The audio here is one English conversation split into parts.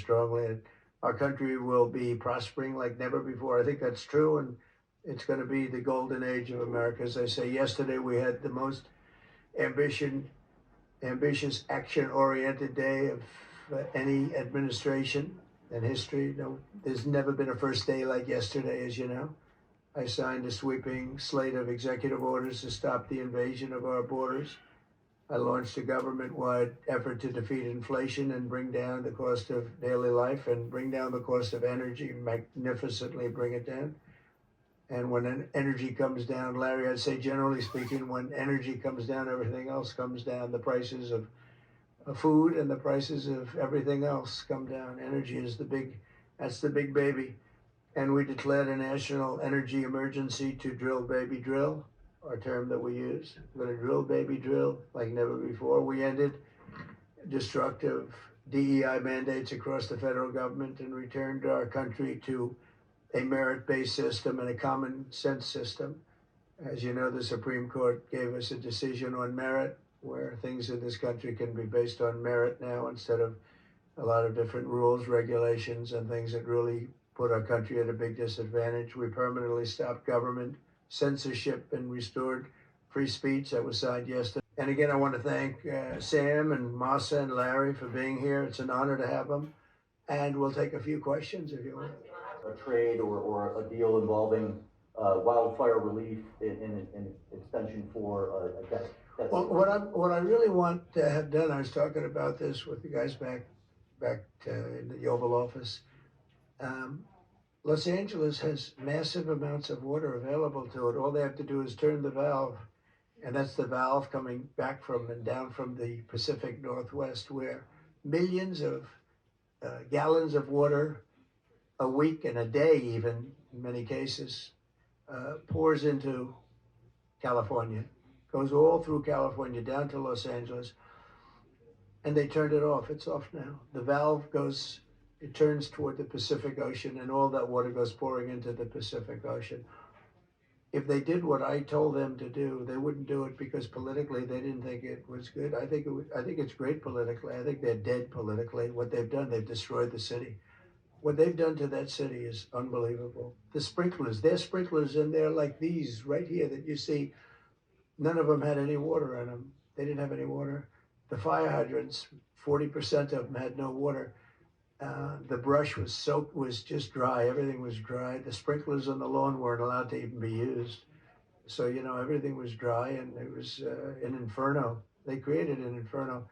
strongly. And our country will be prospering like never before. I think that's true, and it's going to be the golden age of America. As I say, yesterday we had the most ambitious, action-oriented day of any administration in history. No, there's never been a first day like yesterday, as you know. I signed a sweeping slate of executive orders to stop the invasion of our borders. I launched a government-wide effort to defeat inflation and bring down the cost of daily life and bring down the cost of energy, magnificently bring it down. And when energy comes down, Larry, I'd say generally speaking, when energy comes down, everything else comes down. The prices of food and the prices of everything else come down. Energy is that's the big baby. And we declared a national energy emergency to drill, baby, drill, our term that we use. We're going to drill, baby, drill like never before. We ended destructive DEI mandates across the federal government and returned our country to a merit-based system and a common sense system. As you know, the Supreme Court gave us a decision on merit, where things in this country can be based on merit now instead of a lot of different rules, regulations, and things that really put our country at a big disadvantage. We permanently stopped government censorship and restored free speech. That was signed yesterday. And again, I want to thank Sam and Masa and Larry for being here. It's an honor to have them. And we'll take a few questions if you want. A trade or a deal involving wildfire relief in extension for a debt. Well, what I really want to have done, I was talking about this with the guys back in the Oval Office. Los Angeles has massive amounts of water available to it. All they have to do is turn the valve, and that's the valve coming back from and down from the Pacific Northwest, where millions of gallons of water a week and a day, even in many cases, pours into California, goes all through California down to Los Angeles, and they turned it off. It's off now. The valve goes, it turns toward the Pacific Ocean, and all that water goes pouring into the Pacific Ocean. If they did what I told them to do, they wouldn't do it because politically they didn't think it was good. I think it's great politically. I think they're dead politically. What they've done, they've destroyed the city. What they've done to that city is unbelievable. The sprinklers, there's sprinklers in there like these right here that you see. None of them had any water in them. They didn't have any water. The fire hydrants, 40% of them had no water. The brush was soaked, was just dry. Everything was dry. The sprinklers on the lawn weren't allowed to even be used. So, you know, everything was dry, and it was an inferno. They created an inferno.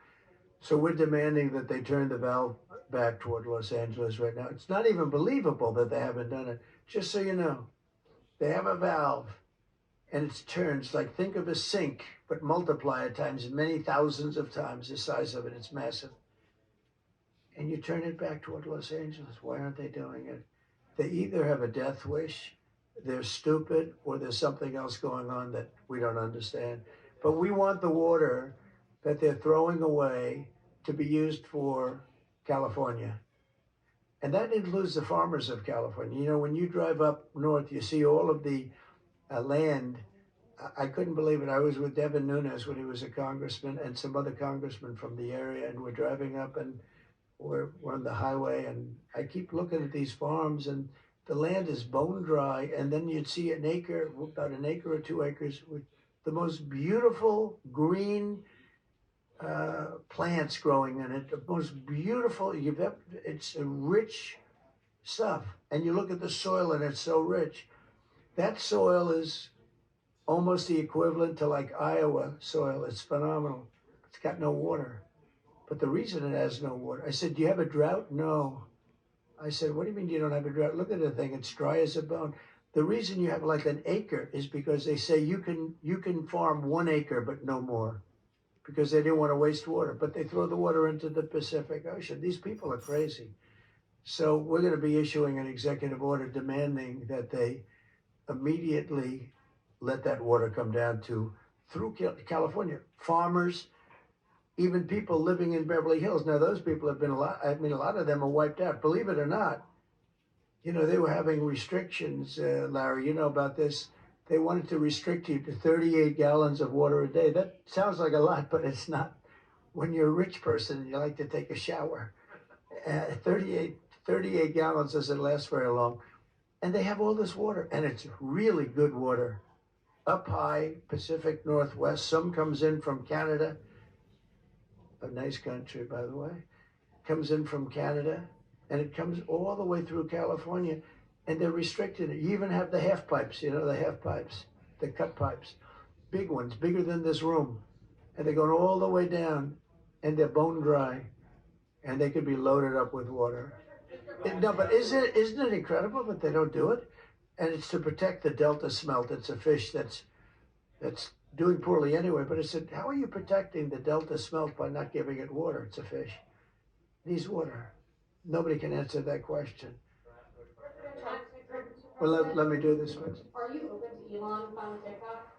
So we're demanding that they turn the valve back toward Los Angeles right now. It's not even believable that they haven't done it. Just so you know, they have a valve, and it turns like, think of a sink, but multiply it times many thousands of times the size of it. It's massive. And you turn it back toward Los Angeles. Why aren't they doing it? They either have a death wish, they're stupid, or there's something else going on that we don't understand. But we want the water that they're throwing away to be used for California. And that includes the farmers of California. You know, when you drive up north, you see all of the land. I couldn't believe it. I was with Devin Nunes when he was a congressman and some other congressmen from the area, and we're driving up and we're on the highway, and I keep looking at these farms, and the land is bone dry, and then you'd see an acre, about an acre or 2 acres, with the most beautiful green plants growing in it, the most beautiful, it's a rich stuff. And you look at the soil and it's so rich. That soil is almost the equivalent to like Iowa soil. It's phenomenal. It's got no water. But the reason it has no water, I said, do you have a drought? No. I said, what do you mean you don't have a drought? Look at the thing, it's dry as a bone. The reason you have like an acre is because they say you can farm 1 acre, but no more, because they didn't want to waste water, but they throw the water into the Pacific Ocean. These people are crazy. So we're going to be issuing an executive order demanding that they immediately let that water come down through California. Farmers, even people living in Beverly Hills. Now, those people have been a lot of them are wiped out. Believe it or not, you know, they were having restrictions, Larry, you know about this. They wanted to restrict you to 38 gallons of water a day. That sounds like a lot, but it's not. When you're a rich person, you like to take a shower. 38 gallons doesn't last very long. And they have all this water, and it's really good water. Up high, Pacific Northwest. Some comes in from Canada, a nice country, by the way. Comes in from Canada, and it comes all the way through California, and they're restricted. You even have the half pipes, you know, the half pipes, the cut pipes, big ones, bigger than this room, and they're going all the way down, and they're bone dry, and they could be loaded up with water. No, but isn't it incredible that they don't do it? And it's to protect the Delta smelt. It's a fish that's doing poorly anyway. But I said, how are you protecting the Delta smelt by not giving it water? It's a fish. It needs water. Nobody can answer that question. Well, let me do this first. Are you open to Elon buying TikTok?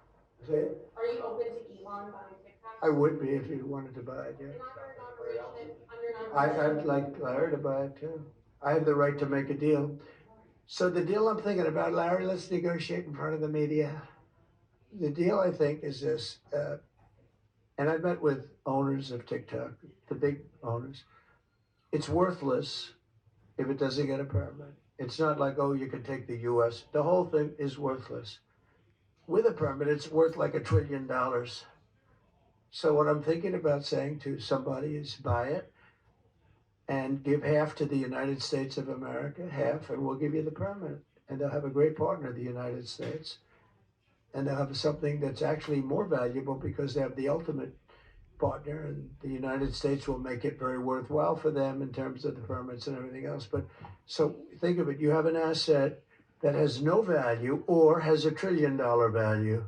Say it? Are you open to Elon buying TikTok? I would be if you wanted to buy it, yeah. I'd like Larry to buy it too. I have the right to make a deal. So the deal I'm thinking about, Larry, let's negotiate in front of the media. The deal, I think, is this, and I've met with owners of TikTok, the big owners. It's worthless if it doesn't get a permit. It's not like, oh, you can take the US. The whole thing is worthless. With a permit, it's worth like $1 trillion. So what I'm thinking about saying to somebody is buy it and give half to the United States of America, half, and we'll give you the permit. And they'll have a great partner, the United States. And they'll have something that's actually more valuable because they have the ultimate partner, and the United States will make it very worthwhile for them in terms of the permits and everything else. But so think of it, you have an asset that has no value or has $1 trillion value.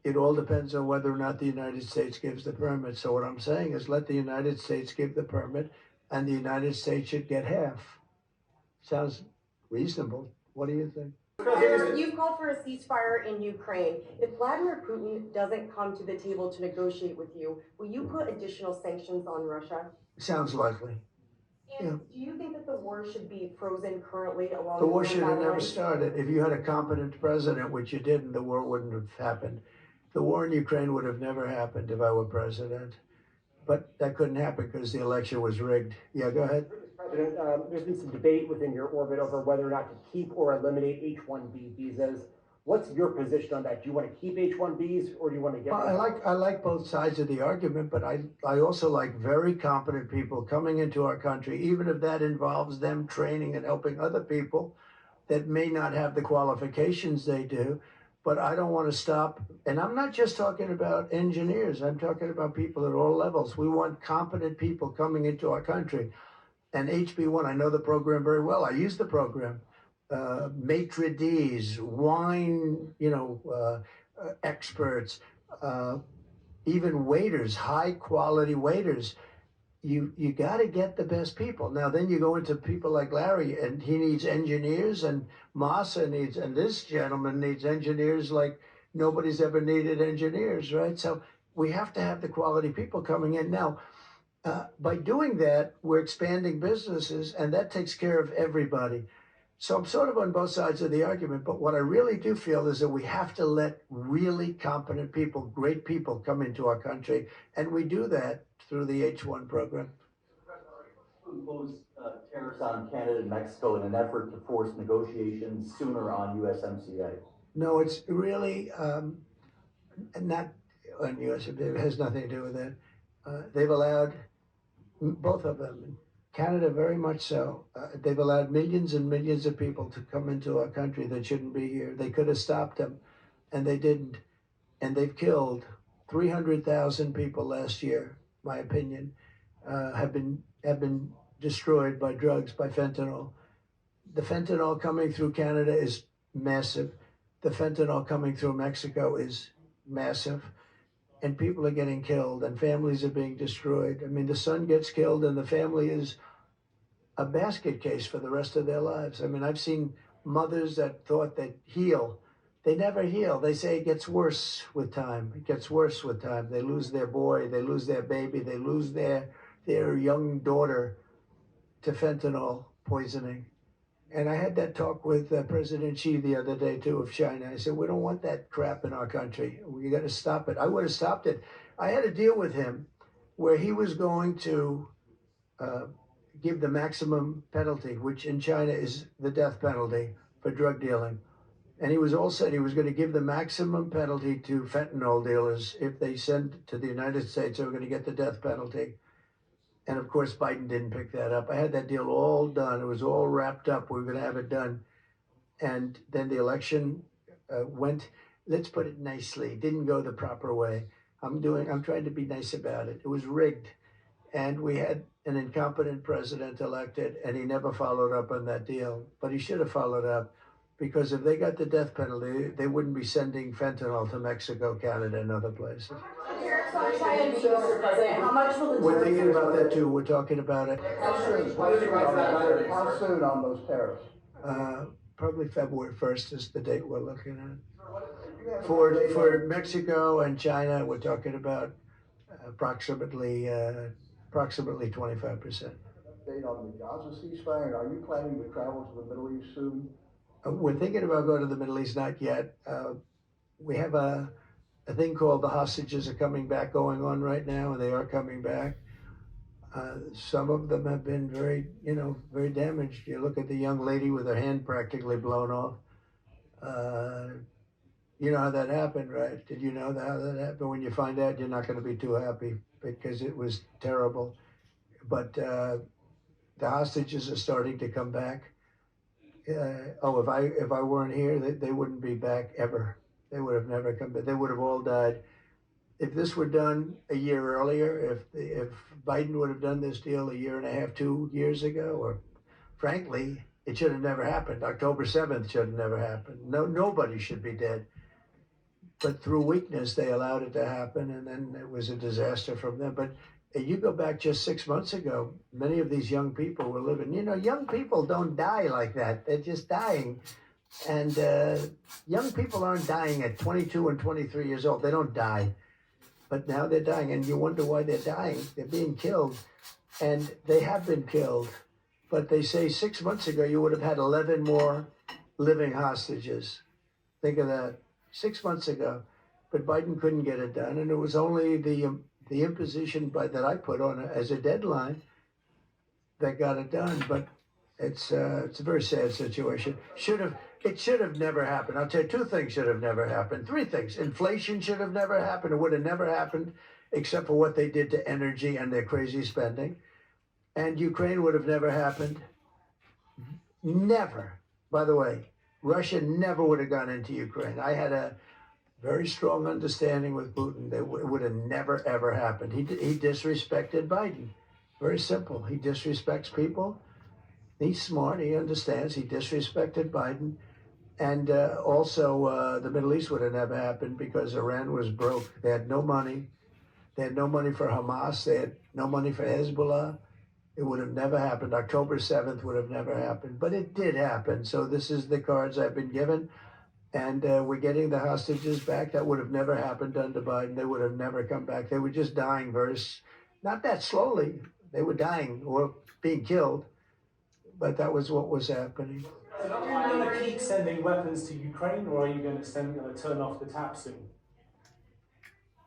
It all depends on whether or not the United States gives the permit. So what I'm saying is let the United States give the permit, and the United States should get half. Sounds reasonable. What do you think? You've called for a ceasefire in Ukraine. If Vladimir Putin doesn't come to the table to negotiate with you, will you put additional sanctions on Russia? Sounds likely. And do you think that the war should be frozen currently along the war should have never started. If you had a competent president, which you didn't, the war wouldn't have happened. The war in Ukraine would have never happened if I were president. But that couldn't happen because the election was rigged. Yeah, go ahead. President, there's been some debate within your orbit over whether or not to keep or eliminate H-1B visas. What's your position on that? Do you want to keep H-1Bs or do you want to get rid of them? I like both sides of the argument, but I also like very competent people coming into our country, even if that involves them training and helping other people that may not have the qualifications they do. But I don't want to stop. And I'm not just talking about engineers. I'm talking about people at all levels. We want competent people coming into our country. And HB1, I know the program very well. I use the program. Maitre d's, wine, experts, even waiters, high quality waiters. You got to get the best people. Now, then you go into people like Larry, and he needs engineers, and Masa needs, and this gentleman needs engineers like nobody's ever needed engineers, right? So we have to have the quality people coming in. Now, by doing that, we're expanding businesses, and that takes care of everybody. So I'm sort of on both sides of the argument, but what I really do feel is that we have to let really competent people, great people come into our country, and we do that through the H-1 program. Impose tariffs on Canada and Mexico in an effort to force negotiations sooner on USMCA? No, it's really not on USMCA. It has nothing to do with that. They've allowed, both of them, Canada very much so, they've allowed millions and millions of people to come into our country that shouldn't be here. They could have stopped them, and they didn't. And they've killed 300,000 people last year, my opinion, have been destroyed by drugs, by fentanyl. The fentanyl coming through Canada is massive. The fentanyl coming through Mexico is massive. And people are getting killed, and families are being destroyed. I mean, the son gets killed, and the family is a basket case for the rest of their lives. I mean, I've seen mothers that thought they'd heal. They never heal. They say it gets worse with time. It gets worse with time. They lose their boy, they lose their baby, they lose their young daughter to fentanyl poisoning. And I had that talk with President Xi the other day, too, of China. I said, we don't want that crap in our country. We got to stop it. I would have stopped it. I had a deal with him where he was going to give the maximum penalty, which in China is the death penalty for drug dealing. And he was all said he was going to give the maximum penalty to fentanyl dealers. If they sent to the United States, they were going to get the death penalty. And of course, Biden didn't pick that up. I had that deal all done. It was all wrapped up. We were going to have it done. And then the election went, let's put it nicely, didn't go the proper way. I'm trying to be nice about it. It was rigged. And we had an incompetent president elected, and he never followed up on that deal. But he should have followed up, because if they got the death penalty, they wouldn't be sending fentanyl to Mexico, Canada, and other places. How much will the We're thinking about that too. We're talking about it. How soon on those tariffs? Probably February 1st is the date we're looking at. For Mexico and China, we're talking about approximately 25%. Date on the Gaza ceasefire, and are you planning to travel to the Middle East soon? We're thinking about going to the Middle East, not yet. We have a thing called the hostages are coming back going on right now, and they are coming back. Some of them have been very damaged. You look at the young lady with her hand practically blown off. You know how that happened, right? Did you know how that happened? When you find out, you're not going to be too happy, because it was terrible. But the hostages are starting to come back. If I weren't here, they wouldn't be back ever. They would have never come back. They would have all died. If this were done a year earlier, if Biden would have done this deal a year and a half, 2 years ago, or frankly, it should have never happened. October 7th should have never happened. Nobody should be dead. But through weakness, they allowed it to happen, and then it was a disaster from them. But you go back just 6 months ago, many of these young people were living. Young people don't die like that. They're just dying. And young people aren't dying at 22 and 23 years old. They don't die. But now they're dying, and you wonder why they're dying. They're being killed, and they have been killed. But they say 6 months ago, you would have had 11 more living hostages. Think of that, 6 months ago. But Biden couldn't get it done, and it was only the imposition that I put on as a deadline that got it done. But it's a very sad situation. It should have never happened. I'll tell you, 2 things should have never happened. 3 things. Inflation should have never happened. It would have never happened, except for what they did to energy and their crazy spending. And Ukraine would have never happened. Never. By the way, Russia never would have gone into Ukraine. I had a very strong understanding with Putin that it would have never, ever happened. He disrespected Biden. Very simple. He disrespects people. He's smart. He understands. He disrespected Biden. And also, the Middle East would have never happened, because Iran was broke. They had no money. They had no money for Hamas. They had no money for Hezbollah. It would have never happened. October 7th would have never happened. But it did happen. So this is the cards I've been given. And we're getting the hostages back. That would have never happened under Biden. They would have never come back. They were just dying not that slowly. They were dying or being killed. But that was what was happening. Are you going to keep sending weapons to Ukraine, or are you going to turn off the tap soon?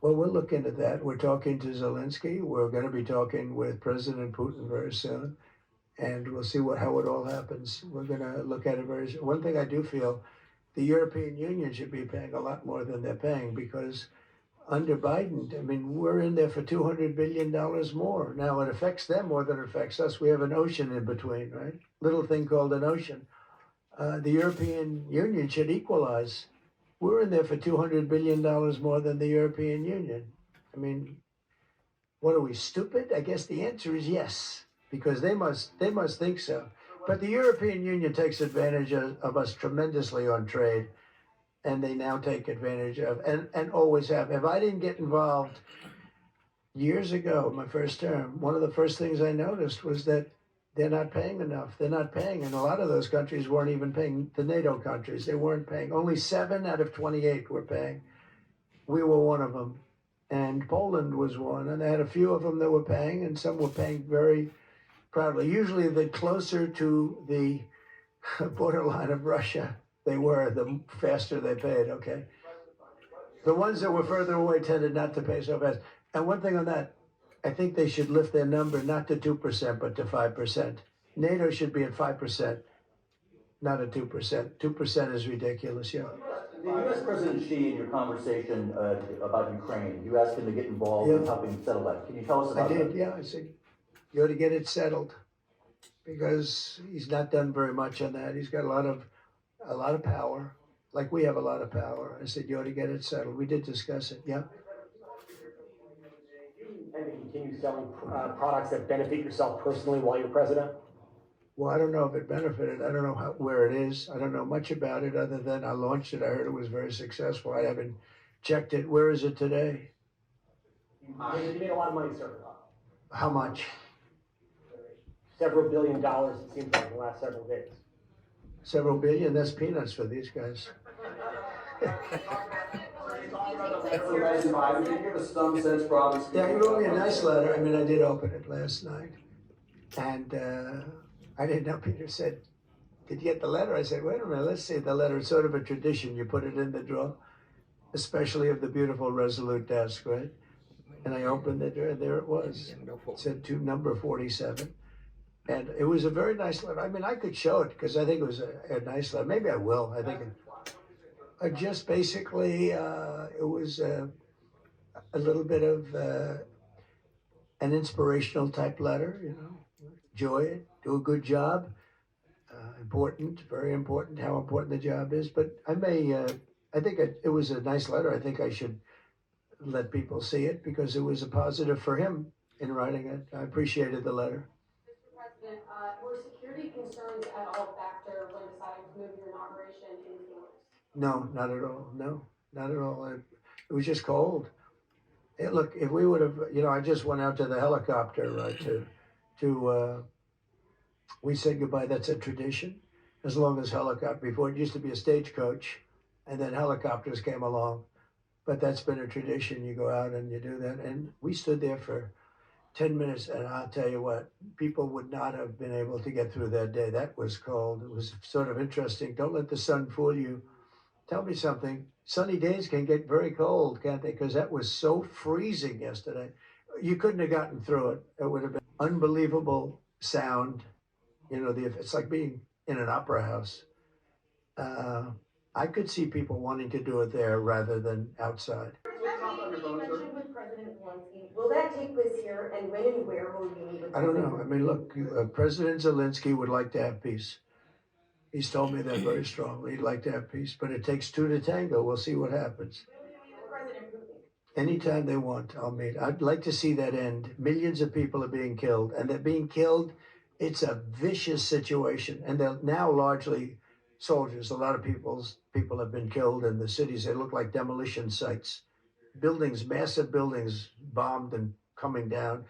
Well, we're looking at that. We're talking to Zelensky. We're going to be talking with President Putin very soon. And we'll see how it all happens. We're going to look at it very soon. One thing I do feel, the European Union should be paying a lot more than they're paying, because under Biden, we're in there for $200 billion more. Now, it affects them more than it affects us. We have an ocean in between, right? Little thing called an ocean. The European Union should equalize. We're in there for $200 billion more than the European Union. What are we, stupid? I guess the answer is yes, because they must think so. But the European Union takes advantage of us tremendously on trade. And they now take advantage of, and always have. If I didn't get involved years ago, my first term, one of the first things I noticed was that they're not paying enough. They're not paying. And a lot of those countries weren't even paying, the NATO countries. They weren't paying. Only 7 out of 28 were paying. We were one of them. And Poland was one. And they had a few of them that were paying, and some were paying very proudly. Usually the closer to the borderline of Russia they were, the faster they paid, okay? The ones that were further away tended not to pay so fast. And one thing on that, I think they should lift their number not to 2%, but to 5%. NATO should be at 5%, not at 2%. 2% is ridiculous, yeah. The U.S. President Xi, in your conversation about Ukraine, you asked him to get involved in Yeah. helping settle that. Can you tell us about I did, that? yeah. I said, you ought to get it settled because he's not done very much on that. He's got a lot of power, like we have a lot of power. I said, you ought to get it settled. We did discuss it, yeah. And to continue selling products that benefit yourself personally while you're president? Well, I don't know if it benefited. I don't know where it is. I don't know much about it other than I launched it. I heard it was very successful. I haven't checked it. Where is it today? You made a lot of money, sir. How much? Several $billions, it seems like, in the last several days. Several billion? That's peanuts for these guys. Can you give us some sense, broadly speaking? Yeah, he wrote me a nice letter. I mean, I did open it last night. And I didn't know. Peter said, did you get the letter? I said, wait a minute, let's see the letter. It's sort of a tradition. You put it in the drawer, especially of the beautiful Resolute desk, right? And I opened it, and there it was. It said to number 47. And it was a very nice letter. I mean, I could show it because I think it was a nice letter. Maybe I will. I think it just basically, it was a little bit of an inspirational type letter, you know. Enjoy it, do a good job. Important, very important, how important the job is. But I think it was a nice letter. I think I should let people see it because it was a positive for him in writing it. I appreciated the letter. Mr. President, were security concerns at all a factor when deciding to move your inauguration indoors? No, not at all. No, not at all. It was just cold. Look, if we would have, you know, I just went out to the helicopter we said goodbye. That's a tradition. As long as before it used to be a stagecoach, and then helicopters came along. But that's been a tradition. You go out and you do that. And we stood there for 10 minutes, and I'll tell you what, people would not have been able to get through that day. That was cold. It was sort of interesting. Don't let the sun fool you. Tell me something. Sunny days can get very cold, can't they? Because that was so freezing yesterday. You couldn't have gotten through it. It would have been unbelievable sound. You know, it's like being in an opera house. I could see people wanting to do it there rather than outside. You mentioned with President Zelensky. Will that take place here, and when and where will you meet with I don't know. I mean, look, President Zelensky would like to have peace. He's told me that very strongly. He'd like to have peace, but it takes two to tango. We'll see what happens. Anytime they want, I'll meet. I'd like to see that end. Millions of people are being killed, and they're being killed. It's a vicious situation, and they're now largely soldiers. A lot of people have been killed in the cities. They look like demolition sites. Buildings, massive buildings bombed and coming down.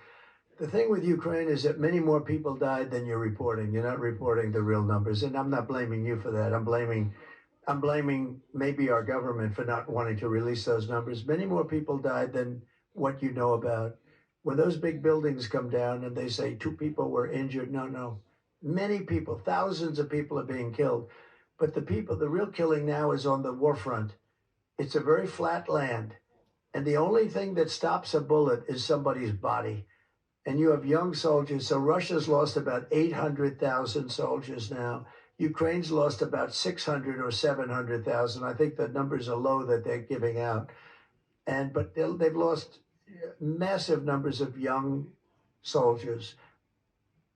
The thing with Ukraine is that many more people died than you're reporting. You're not reporting the real numbers, and I'm not blaming you for that. I'm blaming maybe our government for not wanting to release those numbers. Many more people died than what you know about. When those big buildings come down and they say 2 people were injured, no. Many people, thousands of people are being killed. But the real killing now is on the war front. It's a very flat land. And the only thing that stops a bullet is somebody's body. And you have young soldiers. So Russia's lost about 800,000 soldiers now. Ukraine's lost about 600 or 700,000. I think the numbers are low that they're giving out. But they've lost massive numbers of young soldiers.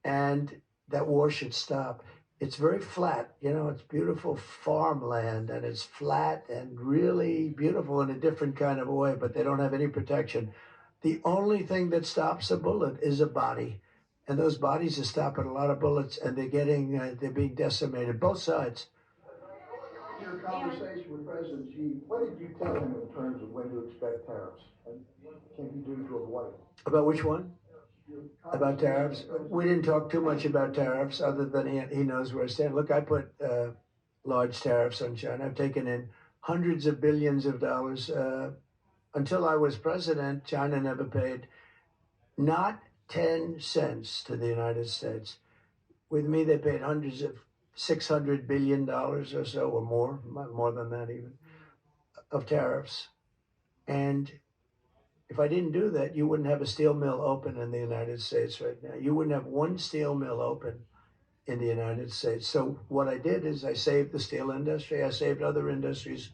And that war should stop. It's very flat, you know, it's beautiful farmland, and it's flat and really beautiful in a different kind of a way, but they don't have any protection. The only thing that stops a bullet is a body. And those bodies are stopping a lot of bullets, and they're being decimated, both sides. In your conversation with President Xi, what did you tell him in terms of when to expect tariffs? And what can you do to avoid it? About which one? About tariffs? We didn't talk too much about tariffs other than he knows where I stand. Look, I put large tariffs on China. I've taken in hundreds of billions of dollars. Until I was president, China never paid not 10 cents to the United States. With me, they paid hundreds of $600 billion or so, or more than that even, of tariffs. And If I didn't do that, you wouldn't have a steel mill open in the United States right now. You wouldn't have one steel mill open in the United States. So what I did is I saved the steel industry. I saved other industries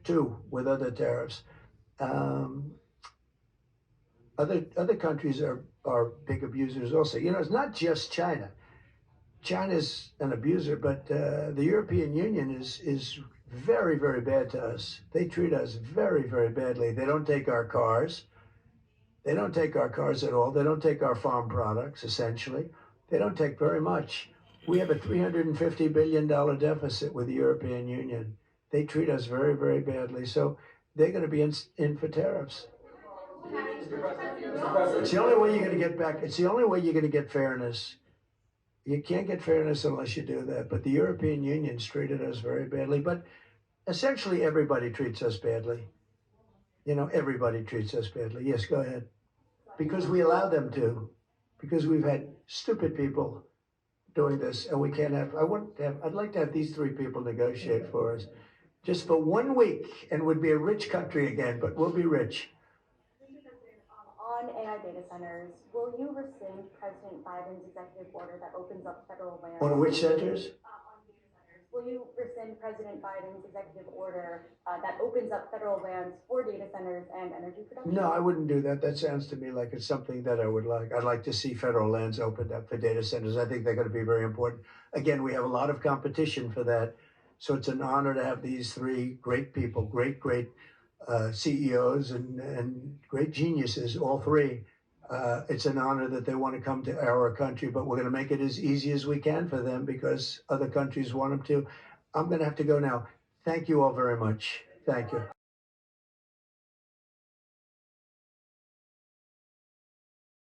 too with other tariffs. Other countries are big abusers also. You know, it's not just China. China's an abuser, but the European Union is very, very bad to us. They treat us very, very badly. They don't take our cars. They don't take our cars at all. They don't take our farm products, essentially. They don't take very much. We have a $350 billion deficit with the European Union. They treat us very, very badly. So they're going to be in for tariffs. It's the only way you're going to get back. It's the only way you're going to get fairness. You can't get fairness unless you do that. But the European Union's treated us very badly. But essentially, everybody treats us badly. You know, everybody treats us badly. Yes, go ahead. Because we allow them to. Because we've had stupid people doing this, and we can't have. I'd like to have these three people negotiate for us, just for 1 week, and we'd be a rich country again. But we'll be rich. On AI data centers, will you rescind President Biden's executive order that opens up federal land? On which centers? On data centers. Will you rescind President Biden's executive order that opens up federal lands for data centers and energy production? No, I wouldn't do that. That sounds to me like it's something that I would like. I'd like to see federal lands opened up for data centers. I think they're going to be very important. Again, we have a lot of competition for that. So it's an honor to have these three great people, great CEOs and great geniuses, all three. It's an honor that they want to come to our country, but we're going to make it as easy as we can for them because other countries want them to. I'm going to have to go now. Thank you all very much. Thank you.